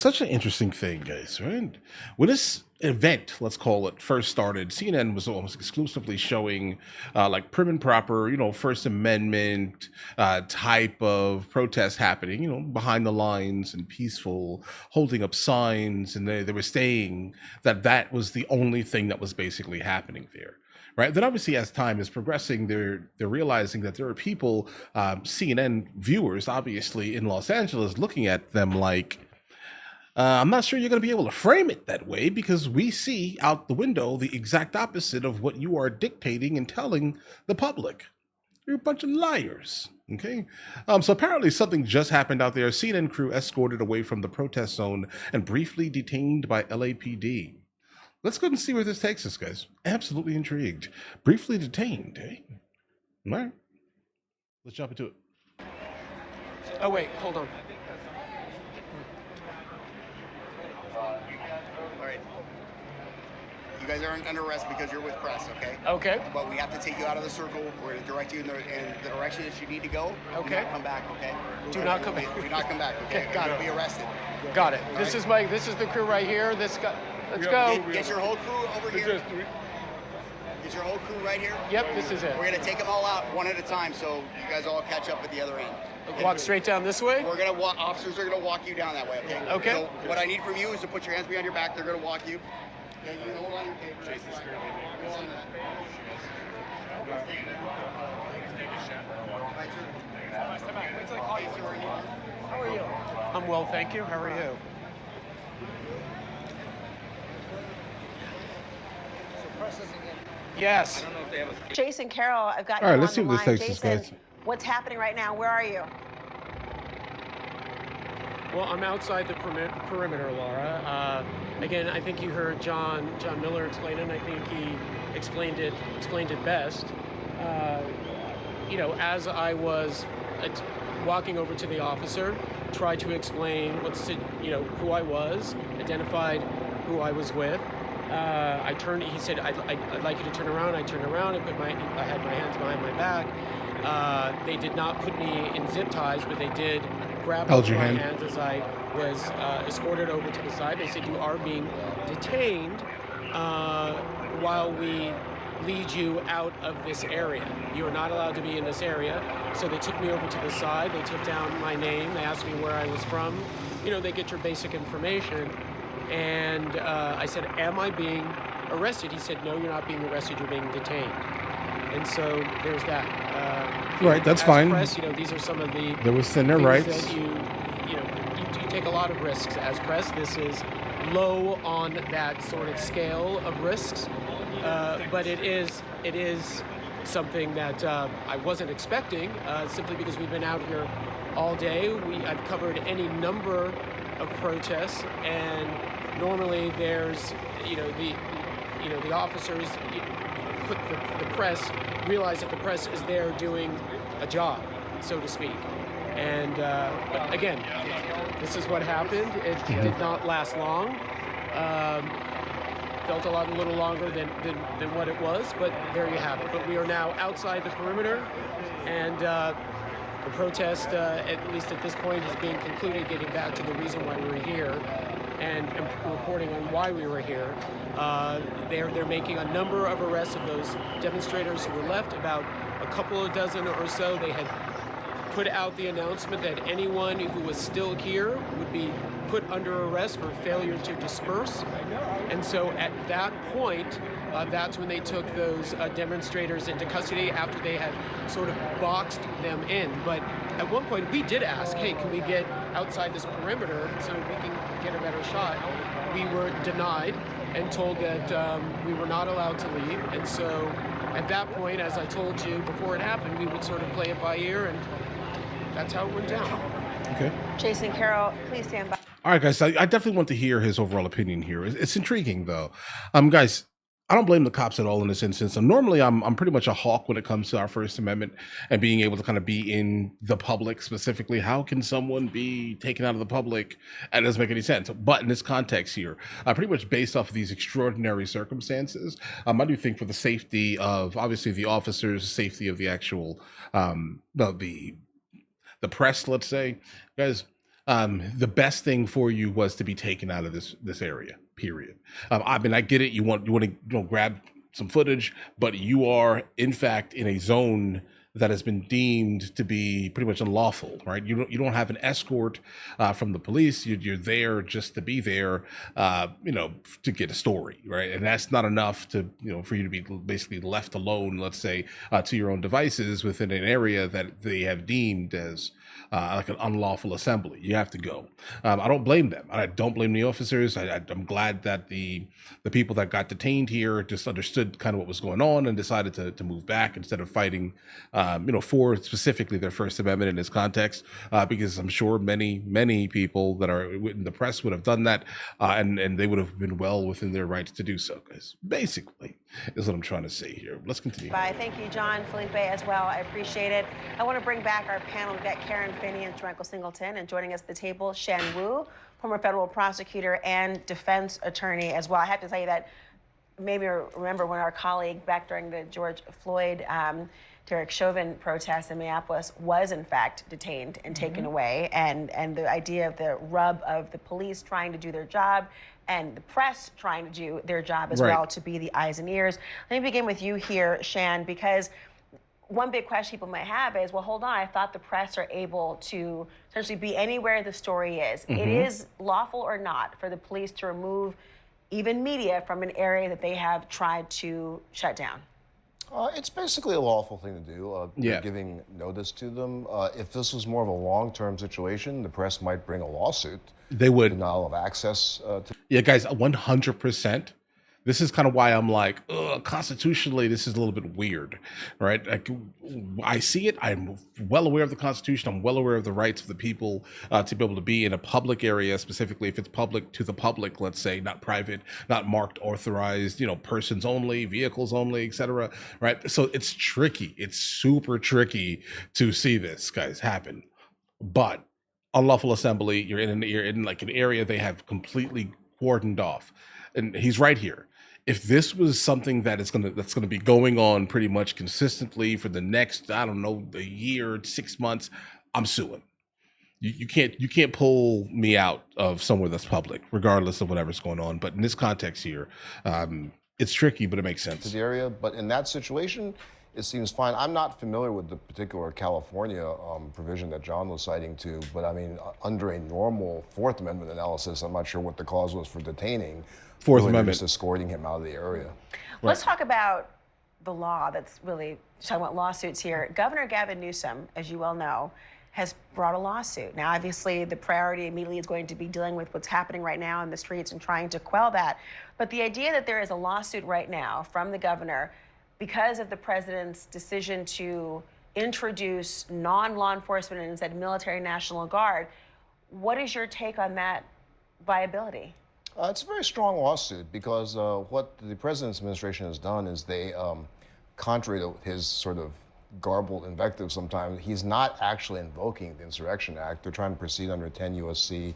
Such an interesting thing, guys, right? When this event, let's call it, first started, CNN was almost exclusively showing like prim and proper, First Amendment type of protest happening, behind the lines and peaceful, holding up signs. And they were saying that that was the only thing that was basically happening there. Right. Then, obviously, as time is progressing, they're realizing that there are people, CNN viewers, obviously in Los Angeles, looking at them like, I'm not sure you're going to be able to frame it that way because we see out the window the exact opposite of what you are dictating and telling the public. You're a bunch of liars. Okay. So apparently something just happened out there. CNN crew escorted away from the protest zone and briefly detained by LAPD. Let's go and see where this takes us, guys. Absolutely intrigued. Briefly detained, eh? All right. Let's jump into it. Oh, wait, hold on. You guys aren't under arrest because you're with press, okay? Okay. But we have to take you out of the circle. We're going to direct you in the direction that you need to go. Okay. Do not come back, okay? Do not come back. Do not come back, okay? Got You'll it. be arrested. Got it. This is the crew right here. Let's go. Get your whole crew over here. Get your whole crew right here. Yep, this is it. We're going to take them all out one at a time so you guys all catch up at the other end. Okay? Walk straight down this way? We're going to walk, officers are going to walk you down that way, okay? Okay. So what I need from you is to put your hands behind your back. They're going to walk you. Okay, you hold on your paper. Hold on that. How are you? I'm well, thank you. How are you? Yes. Jason Carroll, I've got you All right, on let's see the what this line. takes us, Jason, guys. what's happening right now? Where are you? Well, I'm outside the perimeter, Laura. Again, I think you heard John Miller explain it, and I think he explained it best. As I was walking over to the officer, tried to explain who I was, identified who I was with. I turned. He said, "I'd like you to turn around." I turned around. I had my hands behind my back. They did not put me in zip ties, but they did grab Held my your hand. hands as I was escorted over to the side. They said, "You are being detained while we lead you out of this area. You are not allowed to be in this area." So they took me over to the side. They took down my name. They asked me where I was from. They get your basic information. And I said, "Am I being arrested?" He said, "No, you're not being arrested. You're being detained." And so there's that. Right, that's as fine. Press, these are some of the They're within their things rights. that you take a lot of risks as press. This is low on that sort of scale of risks, but it is something that I wasn't expecting. Simply because we've been out here all day. I've covered any number of protests, and normally there's the officers put the press realize that the press is there doing a job, so to speak. And but again, this is what happened. It did not last long. Felt a little longer than what it was, but there you have it. But we are now outside the perimeter, and the protest, at least at this point, is being concluded, getting back to the reason why we're here and reporting on why we were here. They're making a number of arrests of those demonstrators who were left, about a couple of dozen or so. They had put out the announcement that anyone who was still here would be put under arrest for failure to disperse. And so at that point, that's when they took those demonstrators into custody after they had sort of boxed them in. But at one point we did ask, hey, can we get outside this perimeter so we can get a better shot? We were denied and told that we were not allowed to leave. And so at that point, as I told you before it happened, we would sort of play it by ear, and that's how it went down. Okay. Jason Carroll, please stand by. All right, guys. I definitely want to hear his overall opinion here. It's intriguing, though. Guys, I don't blame the cops at all in this instance. And normally, I'm pretty much a hawk when it comes to our First Amendment and being able to kind of be in the public specifically. How can someone be taken out of the public? That doesn't make any sense. But in this context here, pretty much based off of these extraordinary circumstances, I do think for the safety of obviously the officers, safety of the actual the press, let's say, guys. the best thing for you was to be taken out of this area. Period. I mean, I get it. You want to grab some footage, but you are in fact in a zone that has been deemed to be pretty much unlawful, right? You don't have an escort from the police. You're there just to be there, to get a story, right? And that's not enough to for you to be basically left alone, let's say, to your own devices within an area that they have deemed as like an unlawful assembly. You have to go. I don't blame them. I don't blame the officers. I'm glad that the people that got detained here just understood kind of what was going on and decided to move back instead of fighting, for specifically their First Amendment in this context, because I'm sure many people that are in the press would have done that, and they would have been well within their rights to do so. Guys, basically, is what I'm trying to say here. Let's continue. Bye. Thank you, John, Felipe, as well. I appreciate it. I want to bring back our panel. We've got Karen Finney and Michael Singleton, and joining us at the table, Shan Wu, former federal prosecutor and defense attorney as well. I have to tell you that maybe remember when our colleague back during the George Floyd, Derek Chauvin protests in Minneapolis was in fact detained and taken away, and the idea of the rub of the police trying to do their job and the press trying to do their job as well, to be the eyes and ears. Let me begin with you here, Shan, because one big question people might have is, well, hold on, I thought the press are able to essentially be anywhere the story is. It is lawful or not for the police to remove even media from an area that they have tried to shut down? It's basically a lawful thing to do, giving notice to them. If this was more of a long-term situation, the press might bring a lawsuit. They would. Denial of access to... Yeah, guys, 100%. This is kind of why I'm like, constitutionally, this is a little bit weird, right? Like, I see it. I'm well aware of the Constitution. I'm well aware of the rights of the people to be able to be in a public area, specifically if it's public to the public, let's say, not private, not marked, authorized, persons only, vehicles only, etc. Right? So it's tricky. It's super tricky to see this, guys, happen. But unlawful assembly, you're in like an area they have completely cordoned off, and he's right here. If this was something that's gonna be going on pretty much consistently for the next, I don't know, a year, 6 months, I'm suing. You can't pull me out of somewhere that's public, regardless of whatever's going on. But in this context here, it's tricky, but it makes sense. To the area, but in that situation, it seems fine. I'm not familiar with the particular California provision that John was citing to, but I mean, under a normal Fourth Amendment analysis, I'm not sure what the cause was for detaining. Fourth really Amendment. Just escorting him out of the area. Let's talk about the law that's really talking about lawsuits here. Governor Gavin Newsom, as you well know, has brought a lawsuit. Now, obviously, the priority immediately is going to be dealing with what's happening right now in the streets and trying to quell that. But the idea that there is a lawsuit right now from the governor because of the president's decision to introduce non-law enforcement and instead military National Guard, what is your take on that viability? It's a very strong lawsuit because what the president's administration has done is they, contrary to his sort of garbled invective sometimes, he's not actually invoking the Insurrection Act. They're trying to proceed under 10 U.S.C.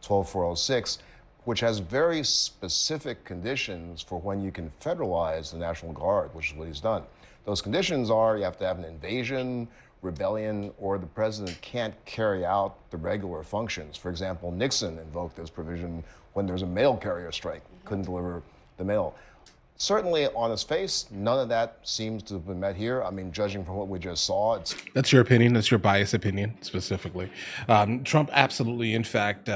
12406, which has very specific conditions for when you can federalize the National Guard, which is what he's done. Those conditions are you have to have an invasion, rebellion, or the president can't carry out the regular functions. For example, Nixon invoked this provision when there's a mail carrier strike, couldn't deliver the mail. Certainly on its face, none of that seems to have been met here. I mean, judging from what we just saw, That's your opinion. That's your biased opinion, specifically. Trump absolutely, in fact,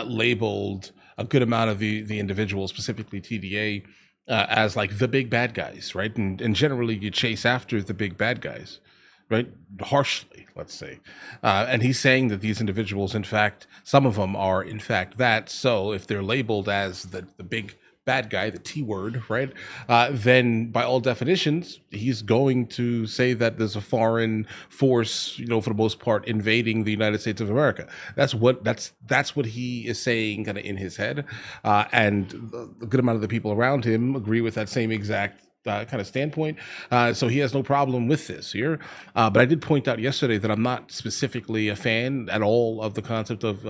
labeled a good amount of the individuals, specifically TDA, as like the big bad guys, right? And generally you chase after the big bad guys, right? Harshly, let's say. And he's saying that these individuals, in fact, some of them are in fact that. So if they're labeled as the big bad guy, the T word, right? Then by all definitions, he's going to say that there's a foreign force, for the most part, invading the United States of America. That's what he is saying kind of in his head. And a good amount of the people around him agree with that same exact kind of standpoint. So he has no problem with this here. But I did point out yesterday that I'm not specifically a fan at all of the concept of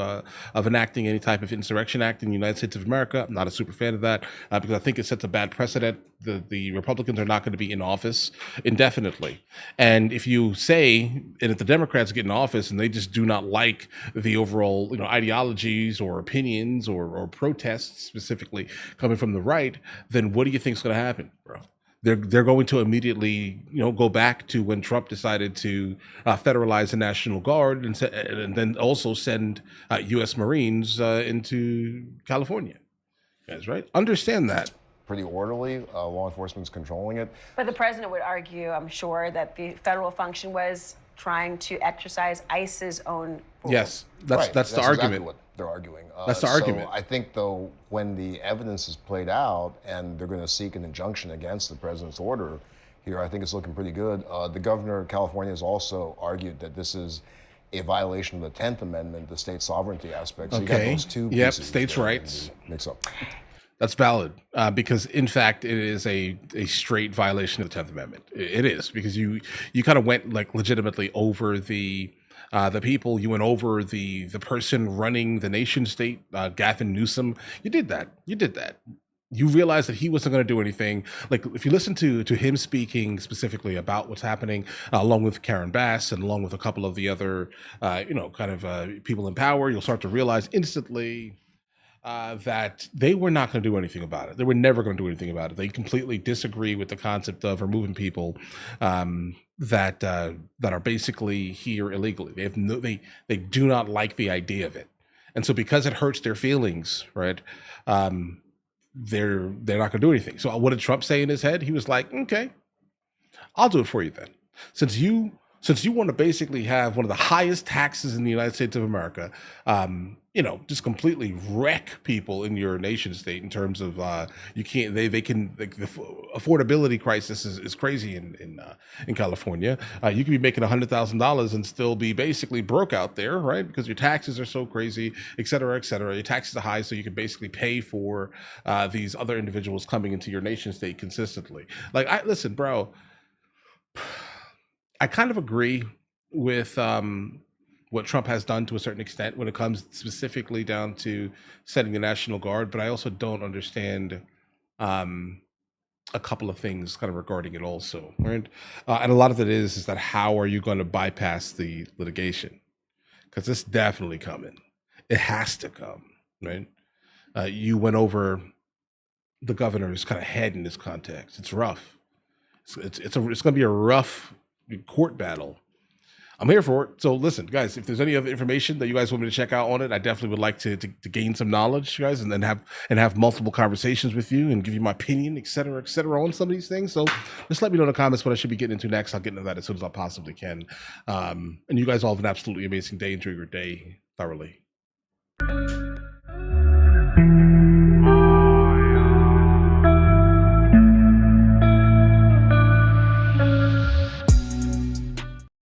enacting any type of insurrection act in the United States of America. I'm not a super fan of that because I think it sets a bad precedent the Republicans are not going to be in office indefinitely. And if you say, and if the Democrats get in office and they just do not like the overall, ideologies or opinions or protests specifically coming from the right, then what do you think is going to happen, bro? They're going to immediately, go back to when Trump decided to federalize the National Guard and then also send U.S. Marines into California. Guys, right? Understand that. Pretty orderly. Law enforcement's controlling it. But the president would argue, I'm sure, that the federal function was trying to exercise ICE's own rules. Yes, that's the exactly argument. what they're arguing. That's the argument. So I think, though, when the evidence is played out and they're going to seek an injunction against the president's order here, I think it's looking pretty good. The governor of California has also argued that this is a violation of the 10th Amendment, the state sovereignty aspect. So you got those two pieces states' there rights. Mix up. That's valid because, in fact, it is a straight violation of the 10th Amendment. It is, because you kind of went legitimately over the people. You went over the person running the nation state, Gavin Newsom. You did that. You realized that he wasn't going to do anything. Like, if you listen to him speaking specifically about what's happening, along with Karen Bass and along with a couple of the other, people in power, you'll start to realize instantly that they were not going to do anything about it. They were never going to do anything about it. They completely disagree with the concept of removing people that are basically here illegally. They do not like the idea of it, and so because it hurts their feelings, right? They're not going to do anything. So what did Trump say in his head? He was like, "Okay, I'll do it for you then. Since you want to basically have one of the highest taxes in the United States of America, just completely wreck people in your nation state in terms of you can't. They can. The affordability crisis is crazy in California. You could be making $100,000 and still be basically broke out there, right? Because your taxes are so crazy, et cetera, et cetera. Your taxes are high, so you can basically pay for these other individuals coming into your nation state consistently. Listen, bro. I kind of agree with what Trump has done to a certain extent when it comes specifically down to setting the National Guard, but I also don't understand a couple of things kind of regarding it also, right? And a lot of it is that how are you going to bypass the litigation? Because it's definitely coming. It has to come, right? You went over the governor's kind of head in this context. It's rough. It's going to be a rough court battle. I'm here for it. So listen, guys, if there's any other information that you guys want me to check out on it, I definitely would like to gain some knowledge, guys, and then have multiple conversations with you and give you my opinion, et cetera, on some of these things. So just let me know in the comments what I should be getting into next. I'll get into that as soon as I possibly can. And you guys all have an absolutely amazing day. Enjoy your day thoroughly.